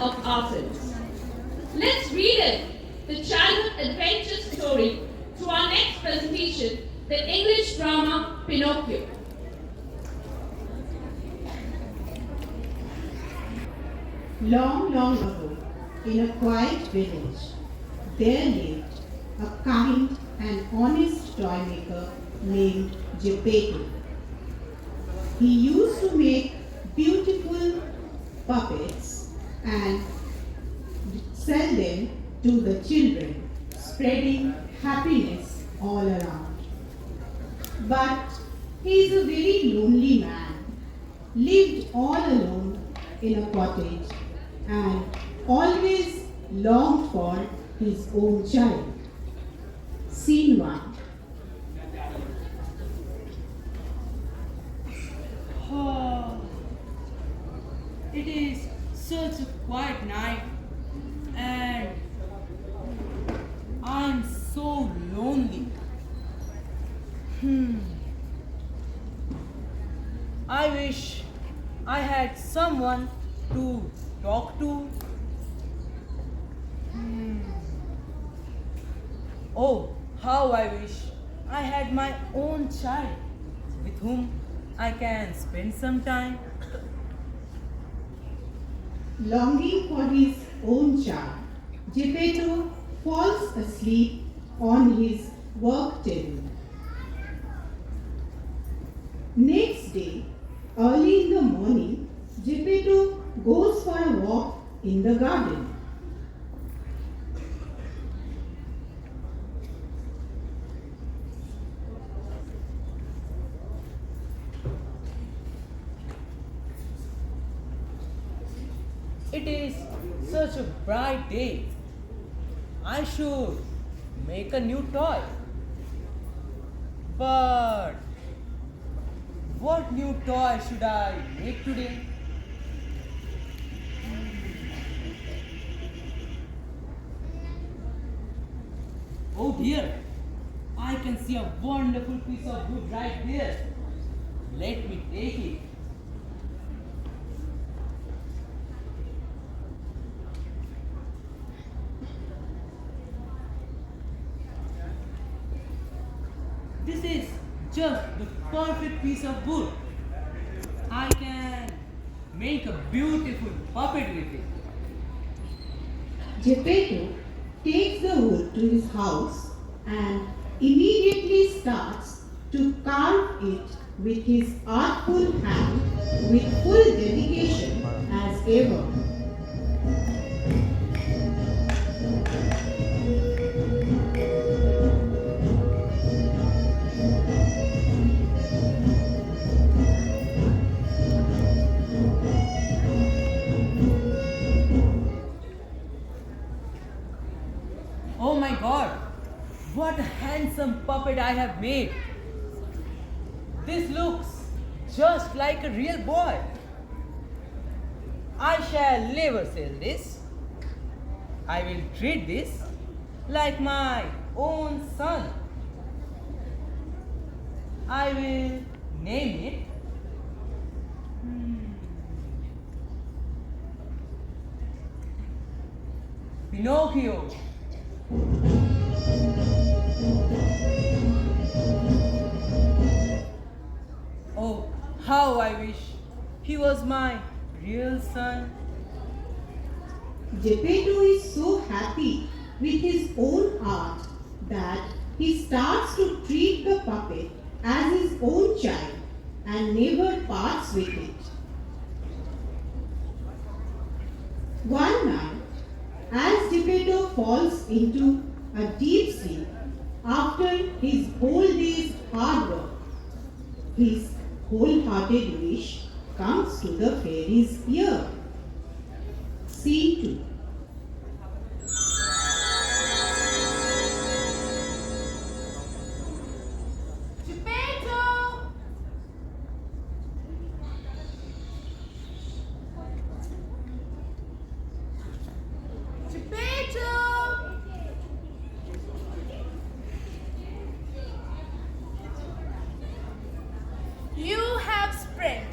of ourselves. Let's read the childhood adventure story to our next presentation, the English drama Pinocchio. Long, long ago, in a quiet village, there lived a kind and honest toy maker named Geppetto. He used to make beautiful puppets and sell them to the children, spreading happiness all around. But he is a very lonely man, lived all alone in a cottage and always longed for his own child. Scene 1. Oh, it is such a quiet night, and I'm so lonely. I wish I had someone to talk to. Oh, how I wish I had my own child with whom I can spend some time. Longing for his own child, Geppetto falls asleep on his work table. Next day, early in the morning, Geppetto goes for a walk in the garden. It is such a bright day. I should make a new toy. But what new toy should I make today? Oh dear, I can see a wonderful piece of wood right there. Let me take it. This is just the perfect piece of wood. I can make a beautiful puppet with it. Geppetto takes the wood to his house and immediately starts to carve it with his artful hand with full dedication as ever. Oh my god, what a handsome puppet I have made. This looks just like a real boy. I shall never sell this. I will treat this like my own son. I will name it Pinocchio. Oh, how I wish he was my real son. Geppetto is so happy with his own art that he starts to treat the puppet as his own child and never parts with it. One night, as Geppetto falls into a deep sleep after his whole day's hard work, his wholehearted wish comes to the fairy's ear. Scene 2. Geppetto! Geppetto! You have spread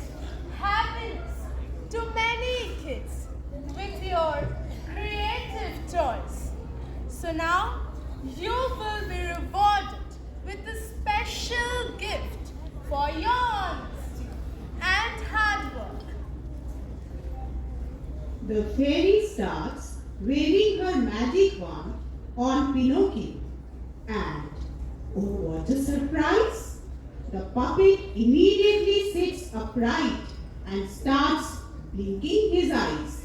happiness to many kids with your So now you will be rewarded with a special gift for your honesty and hard work. The fairy starts waving her magic wand on Pinocchio, and oh, what a surprise! The puppet immediately sits upright and starts blinking his eyes.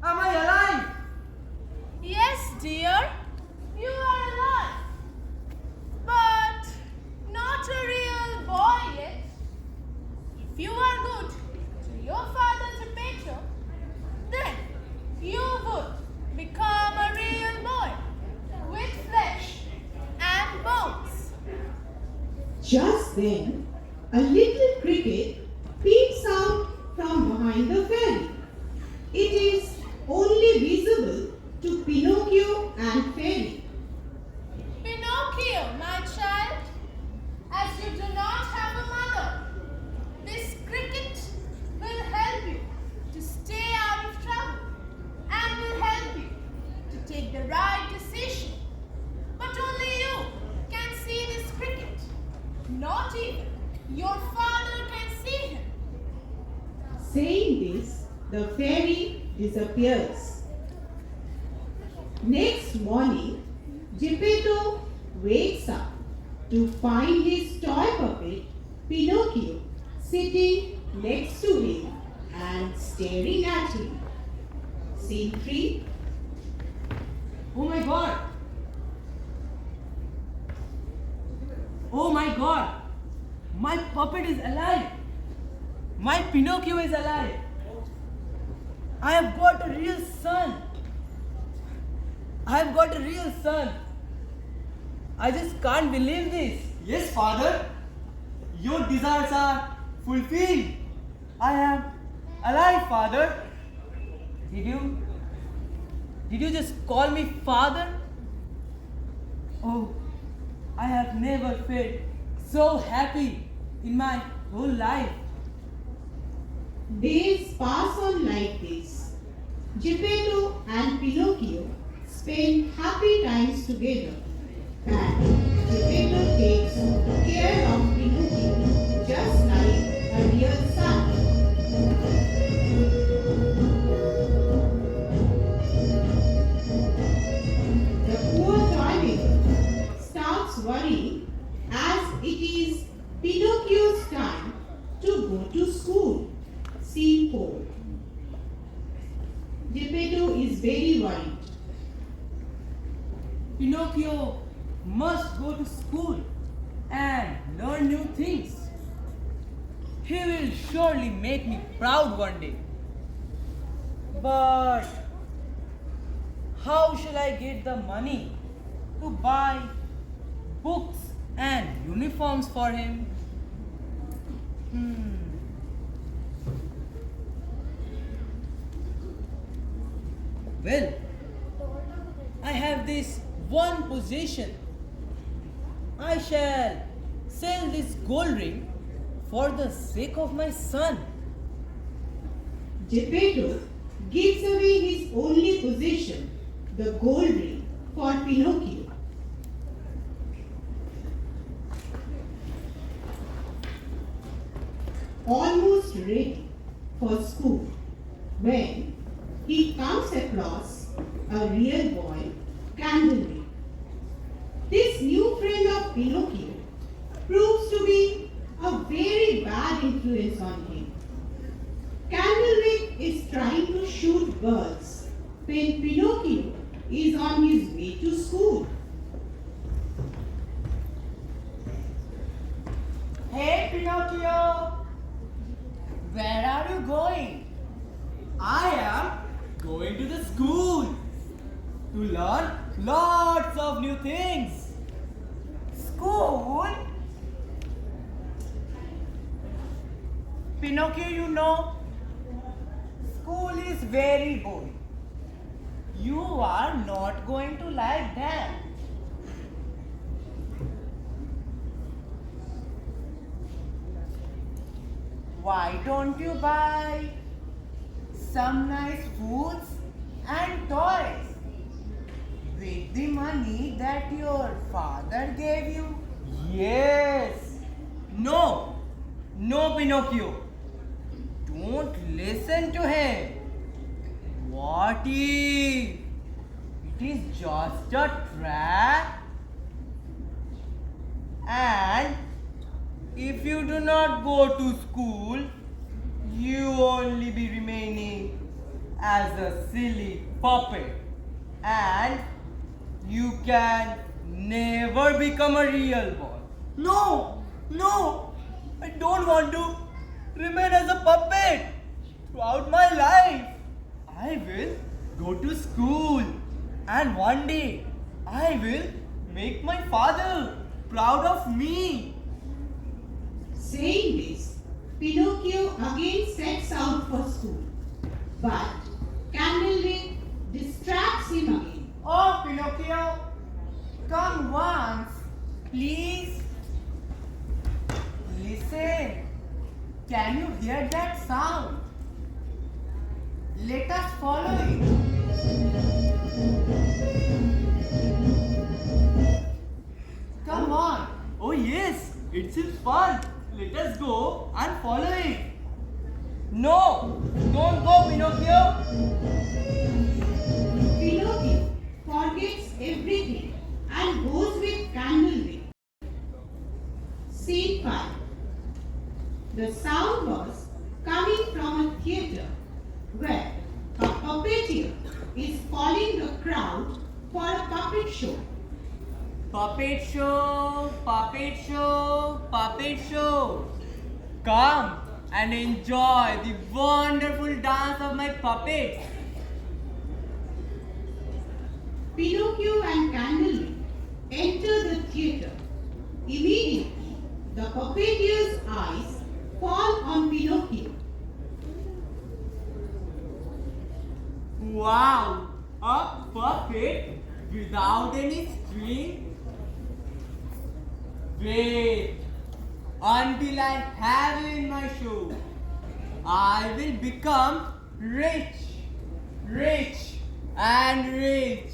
Am I alive? Yes, dear, you are alive, but not a real boy yet. If you are good to your father Geppetto, then you would become a real boy with flesh and bones. Just then, a little cricket peeps out from behind the fairy. It is only visible to Pinocchio and Fairy. Pinocchio, my child, as you do not have a mother, this cricket will help you to stay out of trouble and will help you to take the right decision. But only you can see this cricket. Not even your father can see him. Saying this, the fairy disappears. Next morning, Geppetto wakes up to find his toy puppet Pinocchio sitting next to him and staring at him. Scene 3. Oh my god! Oh my god! My puppet is alive! My Pinocchio is alive! I have got a real son! I have got a real son! I just can't believe this! Yes, father. Your desires are fulfilled. I am alive, father. Did you just call me father? Oh, I have never felt so happy in my whole life. Days pass on like this. Geppetto and Pinocchio spend happy times together, and Geppetto takes care of Pinocchio just like a real son. The poor toy starts worrying as it is Pinocchio's time to go to school. Scene 4. Geppetto is very worried. Pinocchio must go to school and learn new things. He will surely make me proud one day. But how shall I get the money to buy books and uniforms for him? Well, I have this one possession. I shall sell this gold ring for the sake of my son. Geppetto gives away his only possession, the gold ring, for Pinocchio. Almost ready for school when he comes across a real boy, Candlewick. This new friend of Pinocchio proves to be a very bad influence on him. Candlewick is trying to shoot birds when Pinocchio is on his way to school. Hey, Pinocchio. Where are you going? I am going to the school to learn lots of new things. School? Pinocchio, you know, school is very boring. You are not going to like that. Why don't you buy some nice foods and toys with the money that your father gave you? Yes. No. No, Pinocchio. Don't listen to him. What if it is just a trap? And if you do not go to school, you only be remaining as a silly puppet, and you can never become a real boy. No, no, I don't want to remain as a puppet throughout my life. I will go to school, and one day I will make my father proud of me. Saying this, Pinocchio again sets out for school. But Candlewick distracts him again. Oh, Pinocchio, come once, please. Listen, can you hear that sound? Let us follow it. Come on. Oh yes, it seems fun. Let us go and follow it. No, don't go, Pinocchio. Pinocchio forgets everything and goes with Candlewick. Scene 5. The sound was coming from a theatre where a puppeteer is calling the crowd for a puppet show. Puppet show, puppet show, puppet show. Come and enjoy the wonderful dance of my puppets. Pinocchio and Candlewick enter the theatre. Immediately, the puppeteer's eyes fall on Pinocchio. Wow, a puppet without any string? Wait, until I have you in my show, I will become rich, rich and rich.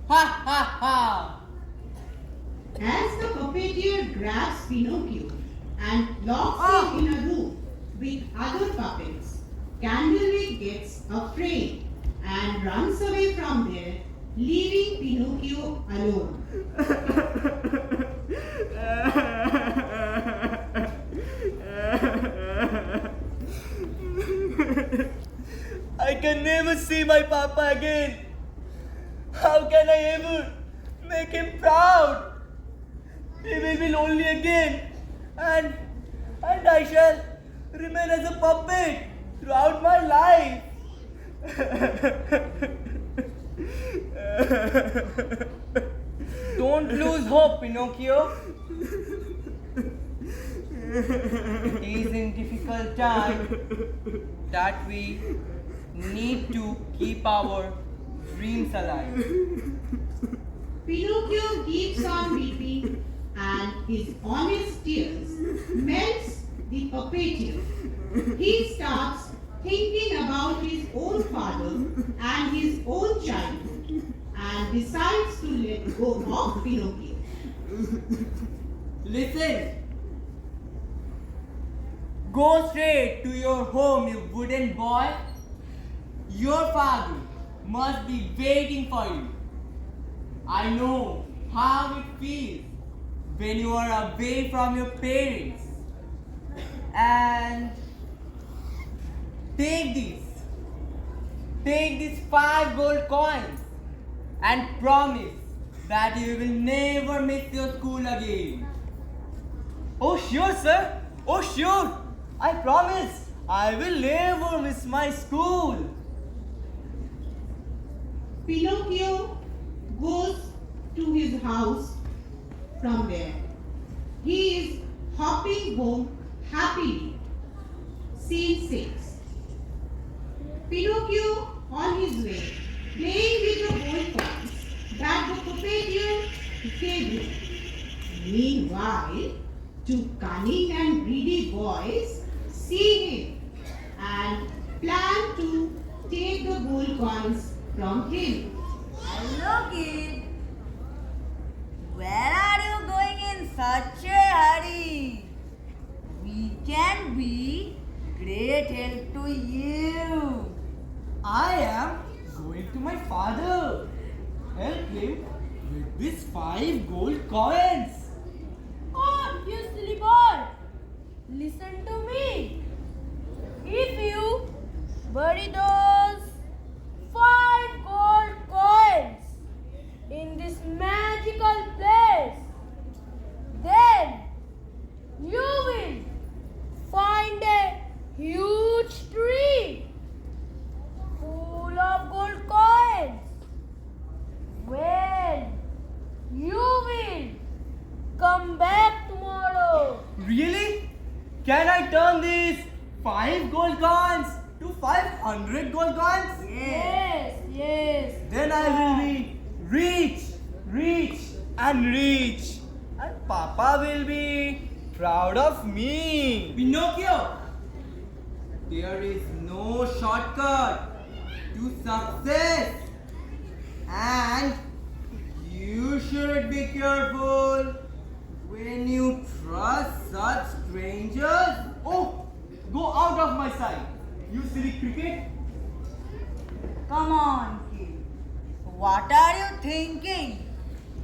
Ha ha ha! As the puppeteer grabs Pinocchio and locks him in a room with other puppets, Candlewick gets afraid and runs away from there, leaving Pinocchio alone. I can never see my papa again. How can I ever make him proud? He will be lonely again, and I shall remain as a puppet throughout my life. Don't lose hope, Pinocchio. It is in difficult time that we need to keep our dreams alive. Pinocchio keeps on weeping and his honest tears melts the puppeteer. He starts thinking about his own father and his own childhood and decides to let go of Pinocchio. Listen. Go straight to your home, you wooden boy. Your father must be waiting for you. I know how it feels when you are away from your parents. And take these. Take these 5 gold coins and promise that you will never miss your school again. Oh sure, sir. Oh sure. I promise I will never miss my school. Pinocchio goes to his house from where he is hopping home happily. Scene 6. Pinocchio on his way playing with the gold coins that the puppeteer gave him. Meanwhile, two cunning and greedy boys see him and plan to take the gold coins from him. Hello, kid. Where are you going in such a hurry? We can be great help to you. I am going to my father. Help him with these 5 gold coins. Oh, you silly boy. Listen to me. If you bury those 5 gold coins in this magical place, then you will find a huge tree full of gold coins. Well, you will come back tomorrow. Really? Can I turn these 5 gold coins to 500 gold coins? Yes, yes. Then I will be rich, rich and rich. And Papa will be proud of me. Pinocchio, there is no shortcut to success. And you should be careful when you trust such strangers. Oh, go out of my sight, you silly cricket. Come on, kid. What are you thinking?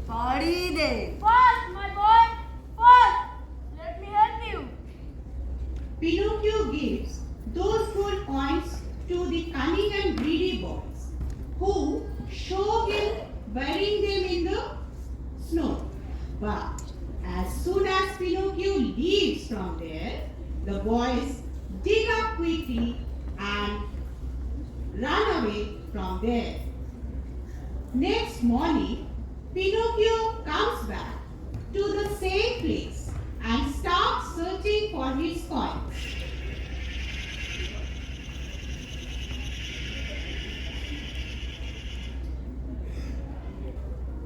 Hurry there. Fast, my boy. Fast. Let me help you. Pinocchio gives those gold coins to the cunning and greedy boys, who show him burying them in the snow. But as soon as Pinocchio leaves from there, the boys dig up quickly and run away from there. Next morning, Pinocchio comes back to the same place and starts searching for his coins.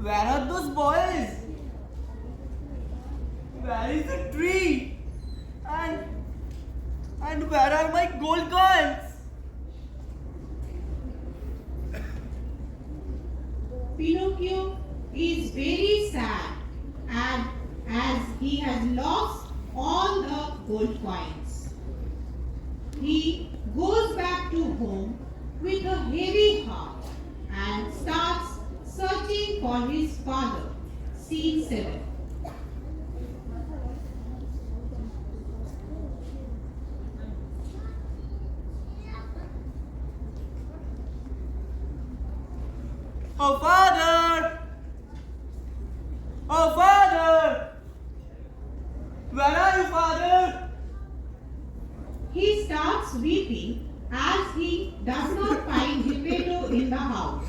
Where are those boys? Where is the tree? And where are my gold coins? Pinocchio is very sad and as he has lost all the gold coins. He goes back to home with a heavy heart and starts searching for his father. Scene 7. Oh father! Oh father! Where are you, father? He starts weeping as he does not find Geppetto in the house.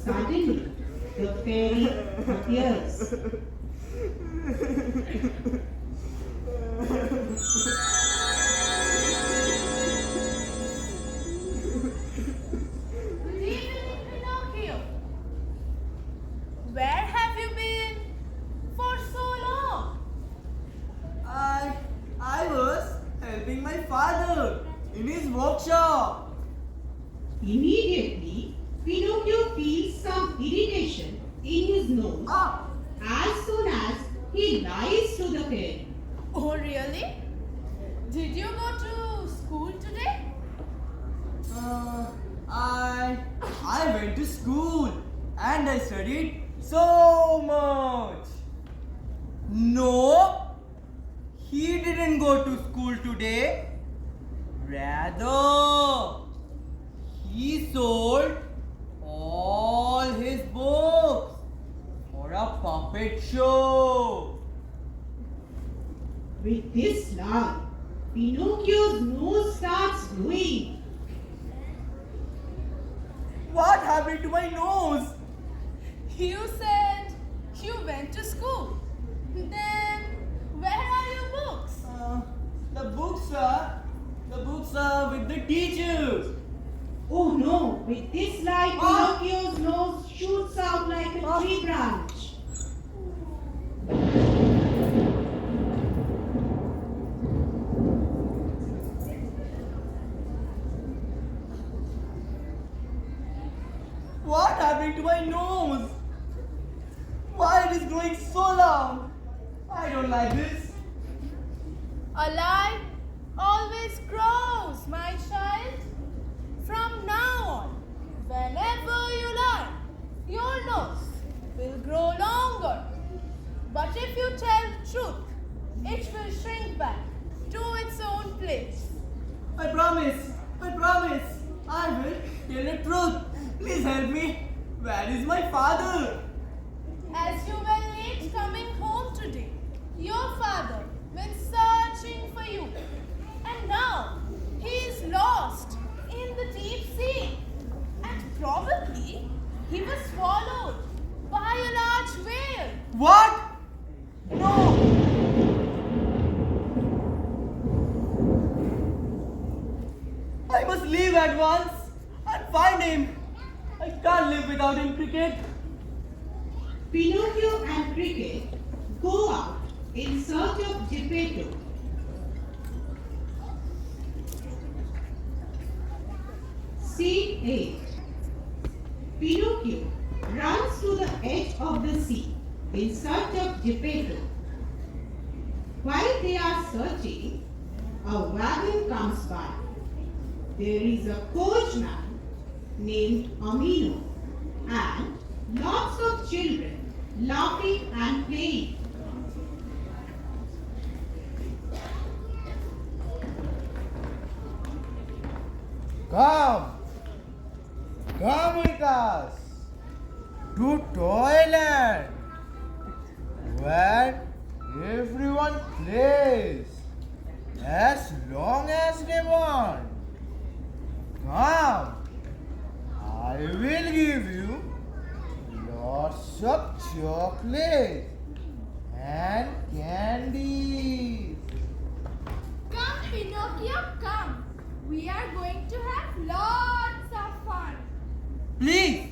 Suddenly, the fairy appears. Good evening, Pinocchio. Where have you been for so long? I was helping my father in his workshop. Immediately, Pinocchio feels some irritation in his nose as soon as he lies to the fairy. Oh, really? Did you go to school today? I went to school and I studied so much. No, he didn't go to school today. Rather, he sold all his books for a puppet show. With this lie, Pinocchio's nose starts blowing. What happened to my nose? You said you went to school. Then where are your books? The books are with the teachers. Oh no, with this light, Pinocchio's nose shoots out like a tree branch. What happened to my nose? Why it is growing so long? I don't like this. A lie always grows, my child. From now on, whenever you lie, your nose will grow longer. But if you tell truth, it will shrink back to its own place. I promise, I will tell the truth. Please help me. Where is my father? As you were late coming home today, your father went searching for you. And now he is lost in the deep sea. And probably he was swallowed by a large whale. What? No! I must leave at once and find him. I can't live without him, Cricket. Pinocchio and Cricket go out in search of Geppetto. Scene 8. Pinocchio runs to the edge of the sea in search of Geppetto. While they are searching, a wagon comes by. There is a coachman named Amino and lots of children laughing and playing. Come with us to Toyland, where everyone plays as long as they want. Come, I will give you lots of chocolate and candies. Come, Pinocchio, come. We are going to have lots of fun. Please,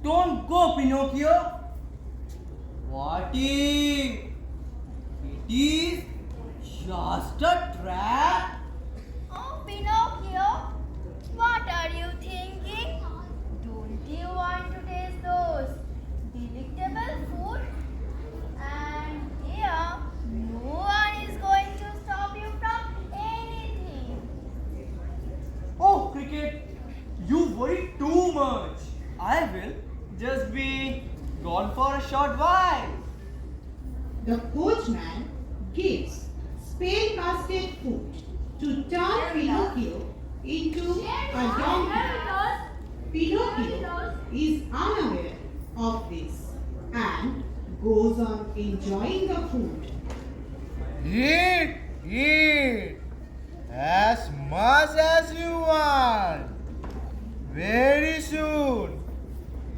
don't go, Pinocchio. What if it is just a trap? Oh, Pinocchio, what are you thinking? Don't you want to taste those delectable food? And here, no one is going to stop you from anything. Oh, Cricket, you worry too much. I will just be gone for a short while. The coachman gives spell-casted food to turn Pinocchio into a donkey. Pinocchio is unaware of this and goes on enjoying the food. Eat as much as you want. Very soon,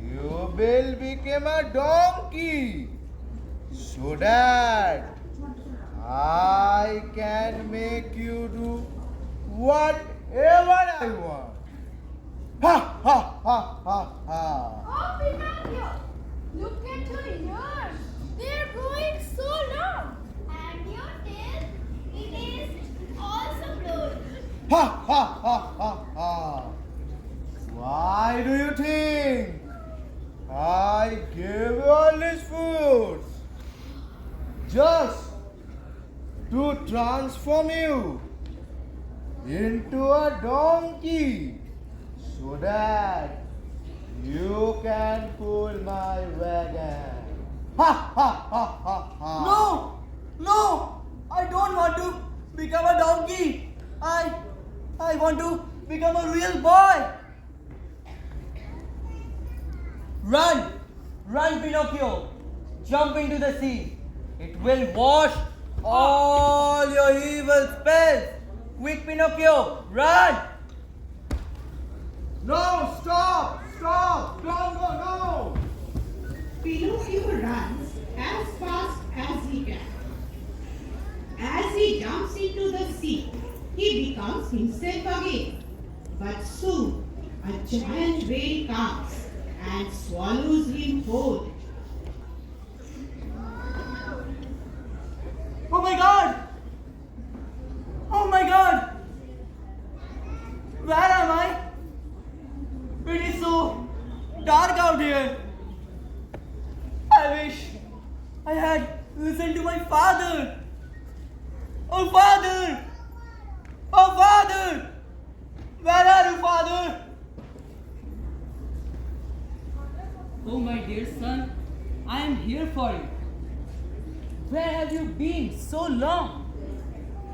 you will become a donkey, so that I can make you do whatever I want. Ha ha ha ha ha. Oh, Pinocchio, look at your ears. They're growing so long. And your tail, it is also growing. Ha ha ha ha ha. Why do you think I gave you all this food? Just to transform you into a donkey, so that you can pull my wagon. Ha ha ha ha ha. No, I don't want to become a donkey. I want to become a real boy. Run, Pinocchio. Jump into the sea. It will wash all your evil spells. Quick, Pinocchio, run. No, stop! Don't go, no! Pinocchio runs as fast as he can. As he jumps into the sea, he becomes himself again. But soon a giant whale comes and swallows him whole. Oh my god! Oh my god! Where am I? It is so dark out here. I wish I had listened to my father. Oh father! Oh father! Where are you, father? Oh my dear son, I am here for you. Where have you been so long?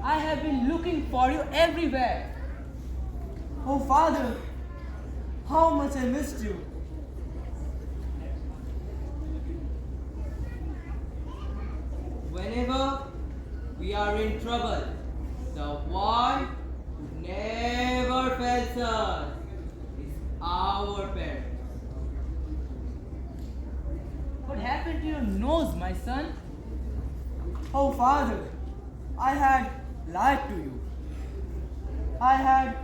I have been looking for you everywhere. Oh father, how much I missed you. Whenever we are in trouble, the one who never fails us is our parents. What happened to your nose, my son? Oh father, I had lied to you. I had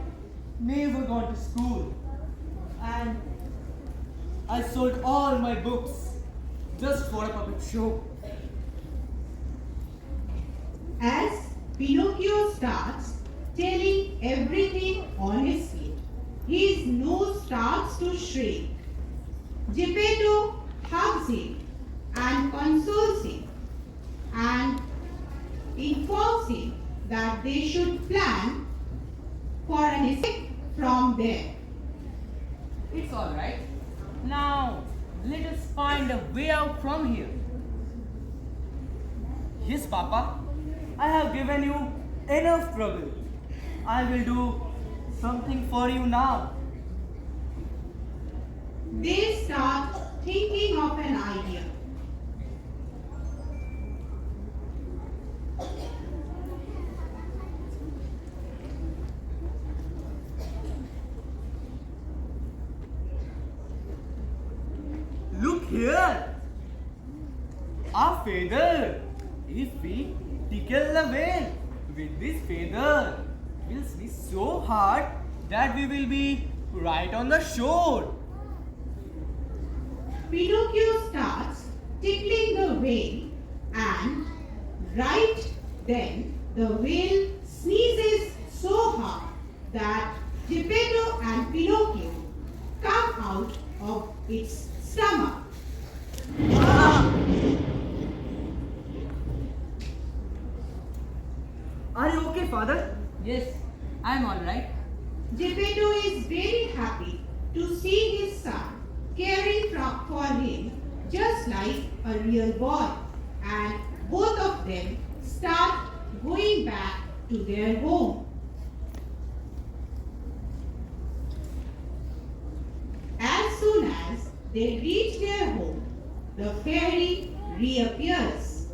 never gone to school. And I sold all my books just for a puppet show. As Pinocchio starts telling everything honestly, his nose starts to shrink. Geppetto hugs him and consoles him and informs him that they should plan for an escape from there. It's alright. Now, let us find a way out from here. Yes, Papa. I have given you enough trouble. I will do something for you now. They start thinking of an idea. Look here! A feather! If we tickle the whale with this feather, we'll sneeze so hard that we will be right on the shore. Pinocchio starts tickling the whale, and right then the whale sneezes so hard that Geppetto and Pinocchio come out of its stomach. Are you okay, father? Yes, I'm alright. Geppetto is very happy to see his son caring for him just like a real boy, and both of them start going back to their home. As soon as they reach their home, the fairy reappears.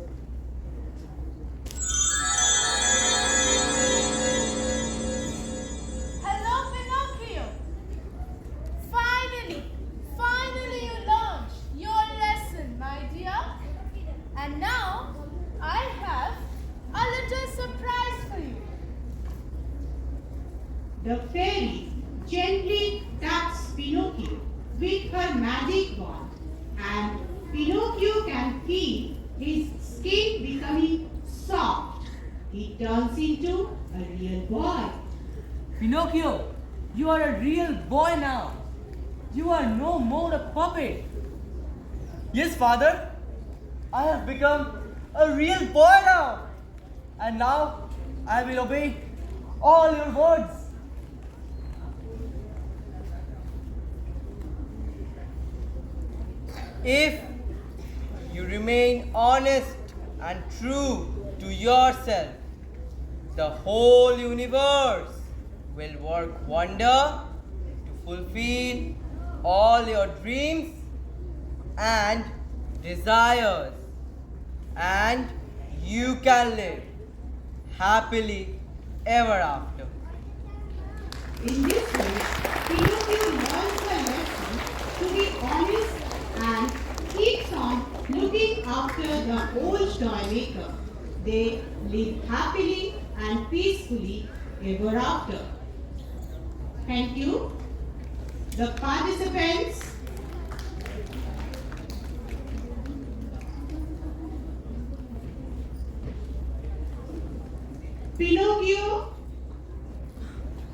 Hello, Pinocchio. Finally you learned your lesson, my dear. And now I have a little surprise for you. The fairy gently taps Pinocchio with her magic wand, and Pinocchio can feel his skin becoming soft. He turns into a real boy. Pinocchio, you are a real boy now. You are no more a puppet. Yes, father. I have become a real boy now. And now I will obey all your words. If you remain honest and true to yourself, the whole universe will work wonder to fulfill all your dreams and desires, and you can live happily ever after. In this way, Pinocchio learns a lesson to be honest and keeps on looking after the old toy maker. They live happily and peacefully ever after. Thank you. The participants. Pinocchio,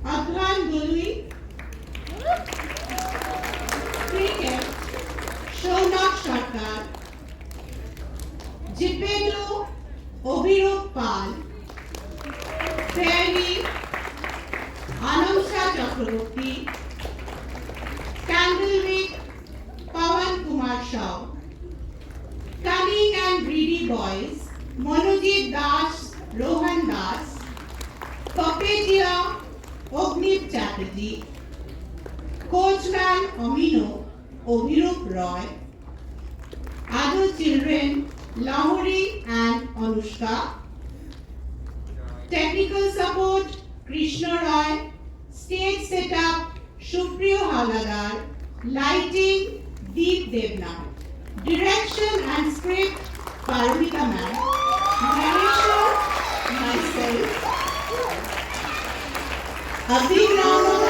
Adhan Gului, Cricket, Shaunak Sarkar, Jipendra Obhirup Pal, Fairy, Anamsha Chakraborty, Candlewick, Pawan Kumar Shaw, Cunning and Greedy Boys, Monojit Das, Rohan Das, Puppeteer, Ognit Chatterjee, Coachman Amino, Obhirup Roy, Adult Children, Lahori and Anushka, Technical Support, Krishna Roy, Stage Setup, Shupriyo Haladar, Lighting, Deep Devnath, Direction and Script, Parmita Ma'am, Narration, myself. A big round of